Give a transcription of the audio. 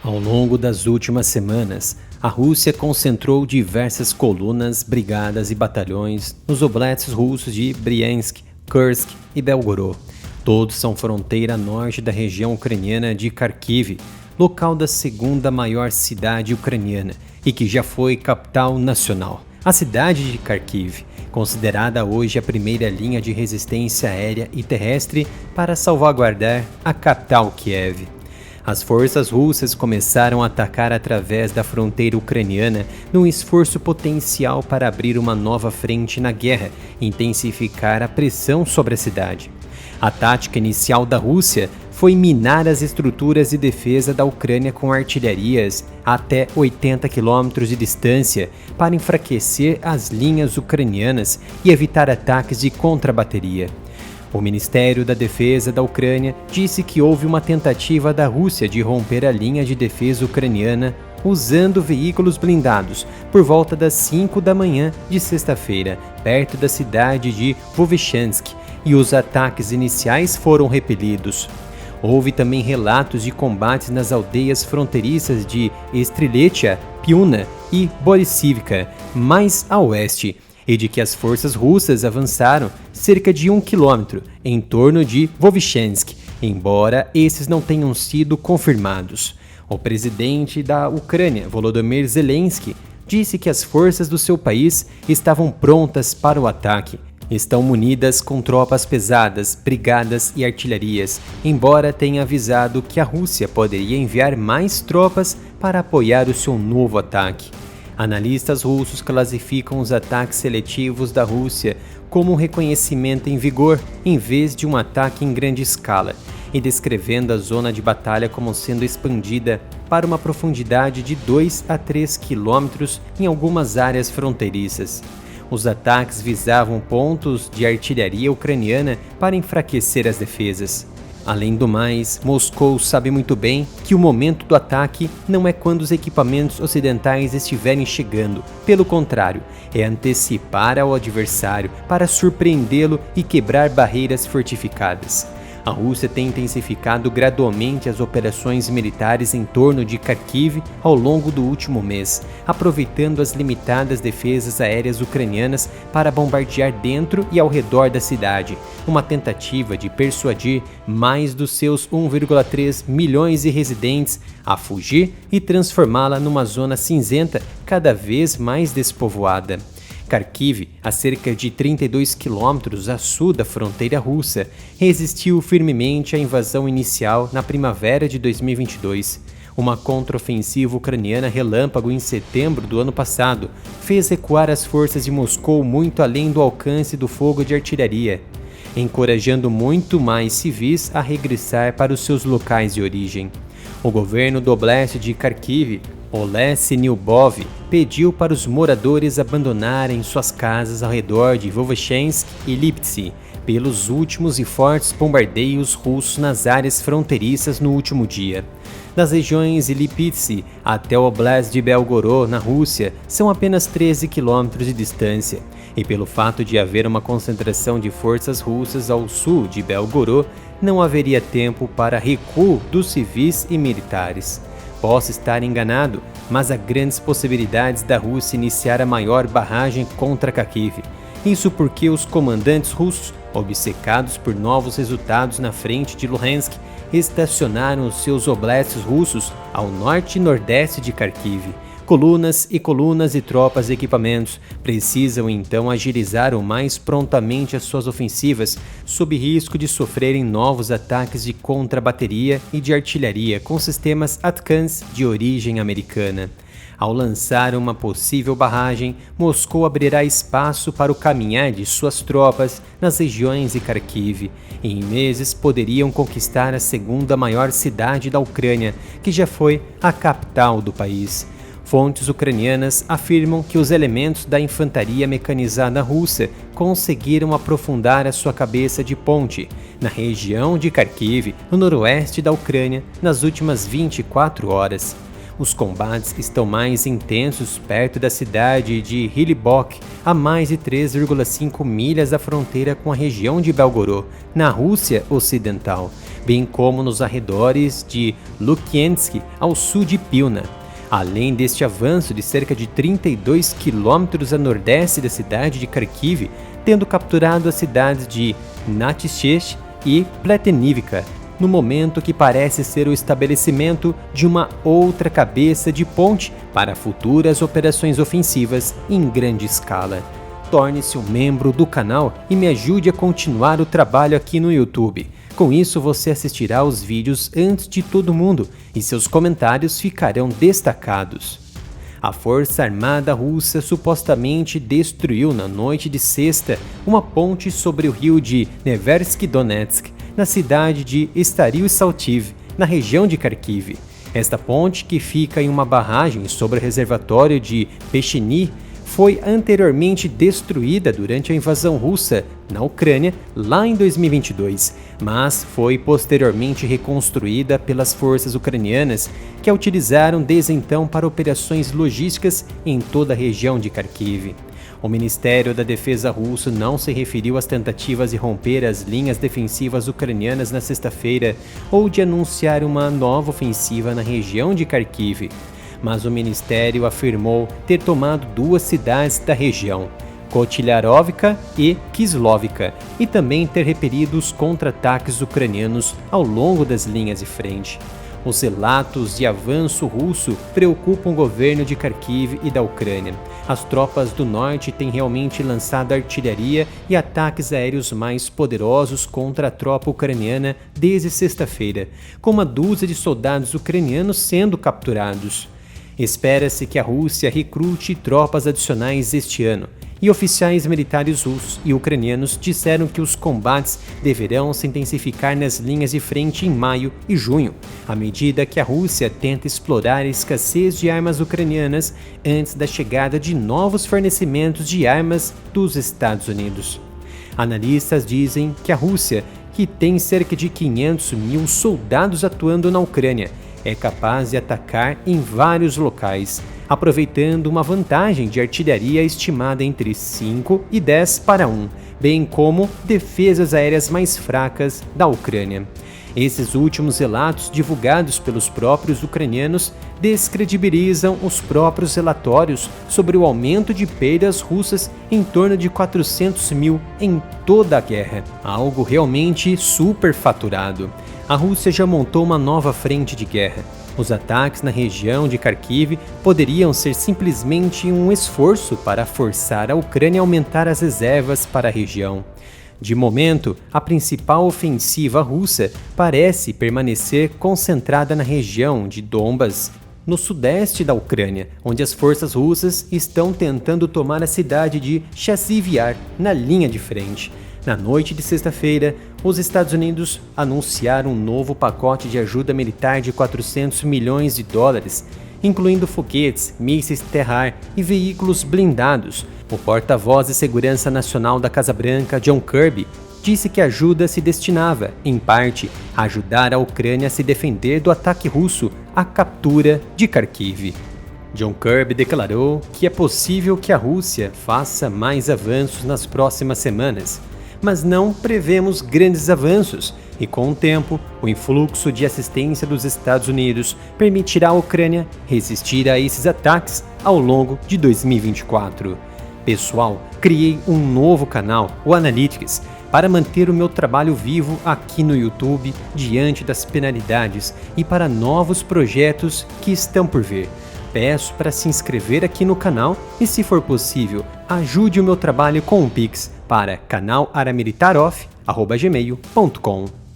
Ao longo das últimas semanas, a Rússia concentrou diversas colunas, brigadas e batalhões nos oblasts russos de Bryansk, Kursk e Belgorod. Todos são fronteira norte da região ucraniana de Kharkiv, local da segunda maior cidade ucraniana e que já foi capital nacional. A cidade de Kharkiv, considerada hoje a primeira linha de resistência aérea e terrestre para salvaguardar a capital Kiev. As forças russas começaram a atacar através da fronteira ucraniana num esforço potencial para abrir uma nova frente na guerra e intensificar a pressão sobre a cidade. A tática inicial da Rússia foi minar as estruturas de defesa da Ucrânia com artilharias até 80 quilômetros de distância para enfraquecer as linhas ucranianas e evitar ataques de contrabateria. O Ministério da Defesa da Ucrânia disse que houve uma tentativa da Rússia de romper a linha de defesa ucraniana usando veículos blindados por volta das 5 da manhã de sexta-feira, perto da cidade de Vovchansk, e os ataques iniciais foram repelidos. Houve também relatos de combates nas aldeias fronteiriças de Streletsya, Piuna e Borisivka, mais a oeste, e de que as forças russas avançaram cerca de 1 quilômetro em torno de Vovchansk, embora esses não tenham sido confirmados. O presidente da Ucrânia, Volodymyr Zelensky, disse que as forças do seu país estavam prontas para o ataque. Estão munidas com tropas pesadas, brigadas e artilharias, embora tenha avisado que a Rússia poderia enviar mais tropas para apoiar o seu novo ataque. Analistas russos classificam os ataques seletivos da Rússia como um reconhecimento em vigor, em vez de um ataque em grande escala, e descrevendo a zona de batalha como sendo expandida para uma profundidade de 2 a 3 quilômetros em algumas áreas fronteiriças. Os ataques visavam pontos de artilharia ucraniana para enfraquecer as defesas. Além do mais, Moscou sabe muito bem que o momento do ataque não é quando os equipamentos ocidentais estiverem chegando. Pelo contrário, é antecipar ao adversário para surpreendê-lo e quebrar barreiras fortificadas. A Rússia tem intensificado gradualmente as operações militares em torno de Kharkiv ao longo do último mês, aproveitando as limitadas defesas aéreas ucranianas para bombardear dentro e ao redor da cidade, uma tentativa de persuadir mais dos seus 1,3 milhões de residentes a fugir e transformá-la numa zona cinzenta cada vez mais despovoada. Kharkiv, a cerca de 32 quilômetros a sul da fronteira russa, resistiu firmemente à invasão inicial na primavera de 2022. Uma contraofensiva ucraniana relâmpago em setembro do ano passado fez recuar as forças de Moscou muito além do alcance do fogo de artilharia, encorajando muito mais civis a regressar para os seus locais de origem. O governo do oblast de Kharkiv, Olesy Lyubov, pediu para os moradores abandonarem suas casas ao redor de Vovchansk e Liptsi pelos últimos e fortes bombardeios russos nas áreas fronteiriças no último dia. Das regiões de Liptsi até o Oblast de Belgorod, na Rússia, são apenas 13 quilômetros de distância, e pelo fato de haver uma concentração de forças russas ao sul de Belgorod, não haveria tempo para recuo dos civis e militares. Posso estar enganado, mas há grandes possibilidades da Rússia iniciar a maior barragem contra Kharkiv. Isso porque os comandantes russos, obcecados por novos resultados na frente de Luhansk, estacionaram os seus oblasts russos ao norte e nordeste de Kharkiv. Colunas e tropas e equipamentos precisam então agilizar o mais prontamente as suas ofensivas, sob risco de sofrerem novos ataques de contrabateria e de artilharia com sistemas ATACMS de origem americana. Ao lançar uma possível barragem, Moscou abrirá espaço para o caminhar de suas tropas nas regiões de Kharkiv, e em meses poderiam conquistar a segunda maior cidade da Ucrânia, que já foi a capital do país. Fontes ucranianas afirmam que os elementos da infantaria mecanizada russa conseguiram aprofundar a sua cabeça de ponte na região de Kharkiv, no noroeste da Ucrânia, nas últimas 24 horas. Os combates estão mais intensos perto da cidade de Hylybok, a mais de 3,5 milhas da fronteira com a região de Belgorod, na Rússia Ocidental. bem como nos arredores de Lukiansk, ao sul de Pilna. Além deste avanço de cerca de 32 quilômetros a nordeste da cidade de Kharkiv, tendo capturado as cidades de Natyshesh e Pletenivka, no momento que parece ser o estabelecimento de uma outra cabeça de ponte para futuras operações ofensivas em grande escala. Torne-se um membro do canal e me ajude a continuar o trabalho aqui no YouTube. Com isso, você assistirá os vídeos antes de todo mundo e seus comentários ficarão destacados. A Força Armada Russa supostamente destruiu na noite de sexta uma ponte sobre o rio de Neversky Donetsk, na cidade de Staril Saltiv, na região de Kharkiv. Esta ponte, que fica em uma barragem sobre o reservatório de Pecheny, foi anteriormente destruída durante a invasão russa na Ucrânia lá em 2022, mas foi posteriormente reconstruída pelas forças ucranianas, que a utilizaram desde então para operações logísticas em toda a região de Kharkiv. O Ministério da Defesa russo não se referiu às tentativas de romper as linhas defensivas ucranianas na sexta-feira ou de anunciar uma nova ofensiva na região de Kharkiv, mas o ministério afirmou ter tomado duas cidades da região, Kotylarovka e Kislovka, e também ter repelido os contra-ataques ucranianos ao longo das linhas de frente. Os relatos de avanço russo preocupam o governo de Kharkiv e da Ucrânia. As tropas do norte têm realmente lançado artilharia e ataques aéreos mais poderosos contra a tropa ucraniana desde sexta-feira, com uma dúzia de soldados ucranianos sendo capturados. Espera-se que a Rússia recrute tropas adicionais este ano, e oficiais militares russos e ucranianos disseram que os combates deverão se intensificar nas linhas de frente em maio e junho, à medida que a Rússia tenta explorar a escassez de armas ucranianas antes da chegada de novos fornecimentos de armas dos Estados Unidos. Analistas dizem que a Rússia, que tem cerca de 500 mil soldados atuando na Ucrânia, é capaz de atacar em vários locais, aproveitando uma vantagem de artilharia estimada entre 5 e 10 para 1, bem como defesas aéreas mais fracas da Ucrânia. Esses últimos relatos, divulgados pelos próprios ucranianos, descredibilizam os próprios relatórios sobre o aumento de perdas russas em torno de 400 mil em toda a guerra, algo realmente superfaturado. A Rússia já montou uma nova frente de guerra. Os ataques na região de Kharkiv poderiam ser simplesmente um esforço para forçar a Ucrânia a aumentar as reservas para a região. De momento, a principal ofensiva russa parece permanecer concentrada na região de Donbas, no sudeste da Ucrânia, onde as forças russas estão tentando tomar a cidade de Chasiv Yar na linha de frente. Na noite de sexta-feira, os Estados Unidos anunciaram um novo pacote de ajuda militar de 400 milhões de dólares, incluindo foguetes, mísseis terra-ar e veículos blindados. O porta-voz de Segurança Nacional da Casa Branca, John Kirby, disse que a ajuda se destinava, em parte, a ajudar a Ucrânia a se defender do ataque russo à captura de Kharkiv. John Kirby declarou que é possível que a Rússia faça mais avanços nas próximas semanas, mas não prevemos grandes avanços, e com o tempo, o influxo de assistência dos Estados Unidos permitirá à Ucrânia resistir a esses ataques ao longo de 2024. Pessoal, criei um novo canal, o Analytics, para manter o meu trabalho vivo aqui no YouTube diante das penalidades e para novos projetos que estão por vir. Peço para se inscrever aqui no canal e, se for possível, ajude o meu trabalho com um Pix para canalaramilitaroff@gmail.com.